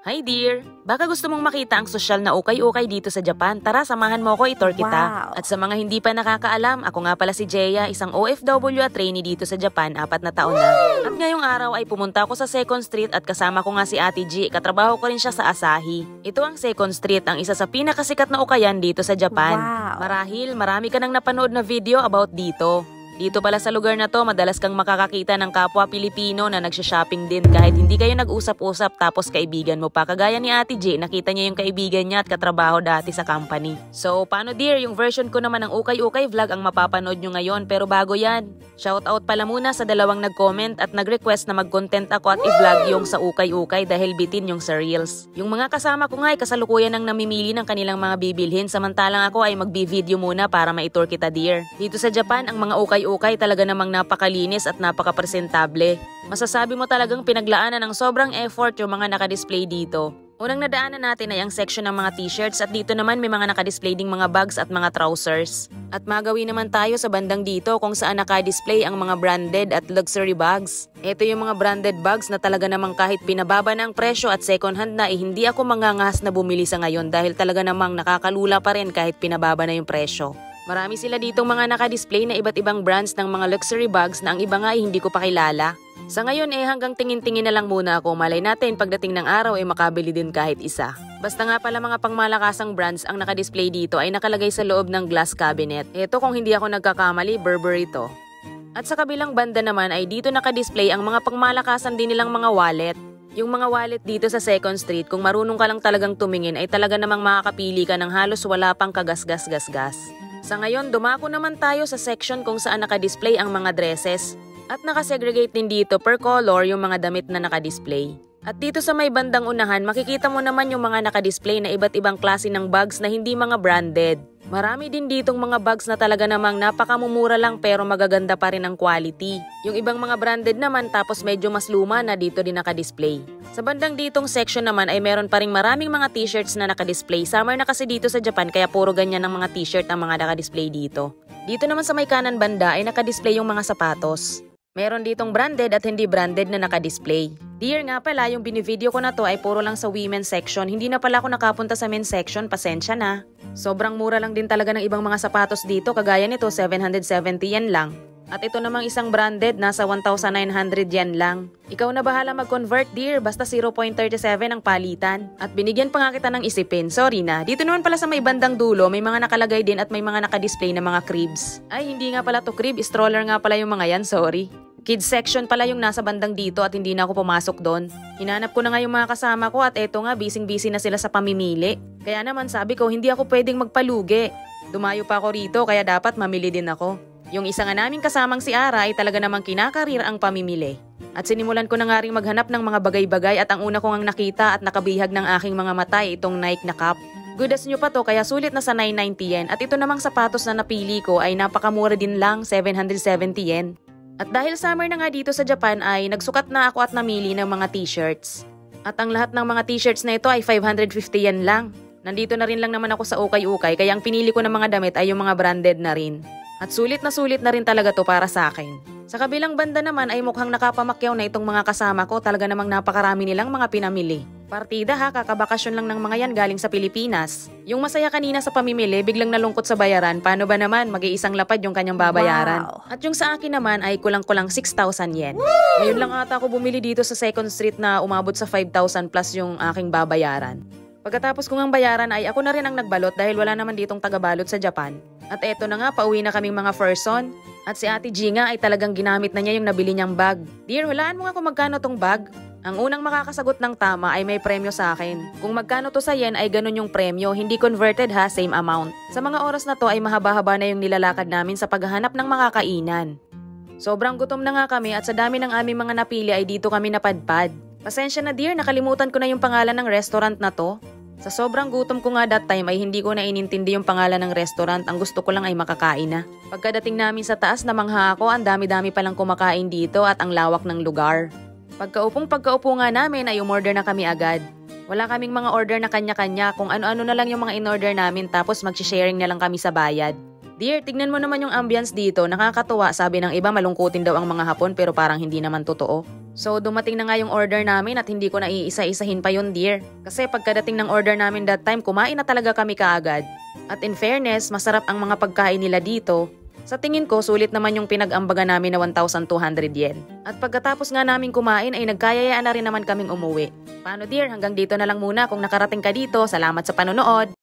Hi dear! Baka gusto mong makita ang sosyal na ukay-ukay dito sa Japan. Tara, samahan mo ako, i-tour kita. Wow. At sa mga hindi pa nakakaalam, ako nga pala si Jeya, isang OFW at trainee dito sa Japan, 4 na taon na. At ngayong araw ay pumunta ako sa 2nd Street at kasama ko nga si Ate G. Katrabaho ko rin siya sa Asahi. Ito ang 2nd Street, ang isa sa pinakasikat na ukayan dito sa Japan. Wow. Marahil, marami ka nang napanood na video about dito. Dito pala sa lugar na to, madalas kang makakakita ng kapwa Pilipino na nagsha-shopping din kahit hindi kayo nag-usap-usap tapos kaibigan mo pa. Kagaya ni Ate J, nakita niya yung kaibigan niya at katrabaho dati sa company. So, paano dear? Yung version ko naman ng ukay-ukay vlog ang mapapanood nyo ngayon, pero bago yan. Shoutout pala muna sa dalawang nag-comment at nag-request na mag-content ako at i-vlog yung sa ukay-ukay dahil bitin yung sa Reels. Yung mga kasama ko nga ay kasalukuyan ng namimili ng kanilang mga bibilhin, samantalang ako ay mag-video muna para ma-tour kita dear. Dito sa Japan, ang mga ukay talaga namang napakalinis at napaka-presentable. Masasabi mo talagang pinaglaanan ng sobrang effort yung mga nakadisplay dito. Unang nadaanan natin ay ang section ng mga t-shirts at dito naman may mga nakadisplay ding mga bags at mga trousers. At magawi naman tayo sa bandang dito kung saan nakadisplay ang mga branded at luxury bags. Ito yung mga branded bags na talaga namang kahit pinababa na ang presyo at second hand na hindi ako mangangahas na bumili sa ngayon dahil talaga namang nakakalula pa rin kahit pinababa na yung presyo. Marami sila ditong mga nakadisplay na iba't ibang brands ng mga luxury bags na ang iba nga ay hindi ko pa kilala. Sa ngayon hanggang tingin-tingin na lang muna ako, malay natin pagdating ng araw ay makabili din kahit isa. Basta nga pala mga pangmalakasang brands ang nakadisplay dito ay nakalagay sa loob ng glass cabinet. Ito kung hindi ako nagkakamali, Burberry to. At sa kabilang banda naman ay dito nakadisplay ang mga pangmalakasan din nilang mga wallet. Yung mga wallet dito sa 2nd Street, kung marunong ka lang talagang tumingin ay talaga namang makakapili ka ng halos wala pang kagas-gas-gas-gas. Sa ngayon, dumako naman tayo sa section kung saan nakadisplay ang mga dresses. At nakasegregate din dito per color yung mga damit na nakadisplay. At dito sa may bandang unahan, makikita mo naman yung mga nakadisplay na iba't ibang klase ng bags na hindi mga branded. Marami din ditong mga bags na talaga namang napakamumura lang pero magaganda pa rin ang quality. Yung ibang mga branded naman tapos medyo mas luma na dito din nakadisplay. Sa bandang ditong section naman ay meron pa ring maraming mga t-shirts na nakadisplay. Summer na kasi dito sa Japan kaya puro ganyan ng mga t-shirt ang mga nakadisplay dito. Dito naman sa may kanan banda ay nakadisplay yung mga sapatos. Meron ditong branded at hindi branded na nakadisplay. Dear nga pala, yung binivideo ko na to ay puro lang sa women's section. Hindi na pala ako nakapunta sa men's section, pasensya na. Sobrang mura lang din talaga ng ibang mga sapatos dito, kagaya nito 770 yen lang. At ito namang isang branded, nasa 1,900 yen lang. Ikaw na bahala mag-convert dear, basta 0.37 ang palitan. At binigyan pa nga kita ng isipin, sorry na. Dito naman pala sa may bandang dulo, may mga nakalagay din at may mga nakadisplay na mga cribs. Ay, hindi nga pala to crib, stroller nga pala yung mga yan, sorry. Kids section pala yung nasa bandang dito at hindi na ako pumasok doon. Hinanap ko na nga yung mga kasama ko at eto nga, busy na sila sa pamimili. Kaya naman sabi ko, hindi ako pwedeng magpalugi. Dumayo pa ako rito kaya dapat mamili din ako. Yung isa nga naming kasamang si Ara ay talaga namang kinakarir ang pamimili. At sinimulan ko na nga rin maghanap ng mga bagay-bagay at ang una ko ngang nakita at nakabihag ng aking mga mata ay itong Nike na cap. Good as nyo pa to kaya sulit na sa 990 yen at ito namang sapatos na napili ko ay napakamura din lang, 770 yen. At dahil summer na nga dito sa Japan ay nagsukat na ako at namili ng mga t-shirts. At ang lahat ng mga t-shirts na ito ay 550 yen lang. Nandito na rin lang naman ako sa ukay-ukay kaya ang pinili ko ng mga damit ay yung mga branded na rin. At sulit na rin talaga to para sa akin. Sa kabilang banda naman ay mukhang nakapamakyaw na itong mga kasama ko, talaga namang napakarami nilang mga pinamili. Partida ha, kakabakasyon lang ng mga yan galing sa Pilipinas. Yung masaya kanina sa pamimili, biglang nalungkot sa bayaran, paano ba naman mag-iisang lapad yung kanyang babayaran? Wow. At yung sa akin naman ay kulang-kulang 6,000 yen. Ngayon lang ata ako bumili dito sa 2nd Street na umabot sa 5,000 plus yung aking babayaran. Pagkatapos kong ang bayaran ay ako na rin ang nagbalot dahil wala naman ditong tagabalot sa Japan. At eto na nga, pauwi na kaming mga person. At si Ate G nga ay talagang ginamit na niya yung nabili niyang bag. Dear, hulaan mo nga kung magkano tong bag. Ang unang makakasagot ng tama ay may premyo sa akin. Kung magkano to sa yen ay ganun yung premyo, hindi converted ha, same amount. Sa mga oras na to ay mahaba-haba na yung nilalakad namin sa paghahanap ng mga kainan. Sobrang gutom na nga kami at sa dami ng aming mga napili ay dito kami napadpad. Pasensya na dear, nakalimutan ko na yung pangalan ng restaurant na to. Sa sobrang gutom ko nga that time ay hindi ko na inintindi yung pangalan ng restaurant, ang gusto ko lang ay makakain na. Pagkadating namin sa taas namangha ako, ang dami-dami palang kumakain dito at ang lawak ng lugar. Pagkaupo nga namin ay umorder na kami agad. Wala kaming mga order na kanya-kanya, kung ano-ano na lang yung mga in-order namin tapos mag-sharing na lang kami sa bayad. Dear, tignan mo naman yung ambience dito, nakakatuwa, sabi ng iba malungkutin daw ang mga Hapon pero parang hindi naman totoo. So dumating na nga yung order namin at hindi ko na iisa-isahin pa yun, dear. Kasi pagkadating ng order namin that time, kumain na talaga kami kaagad. At in fairness, masarap ang mga pagkain nila dito. Sa tingin ko, sulit naman yung pinag-ambaga namin na 1,200 yen. At pagkatapos nga namin kumain ay nagkayayaan na rin naman kaming umuwi. Paano dear, hanggang dito na lang muna. Kung nakarating ka dito, salamat sa panonood.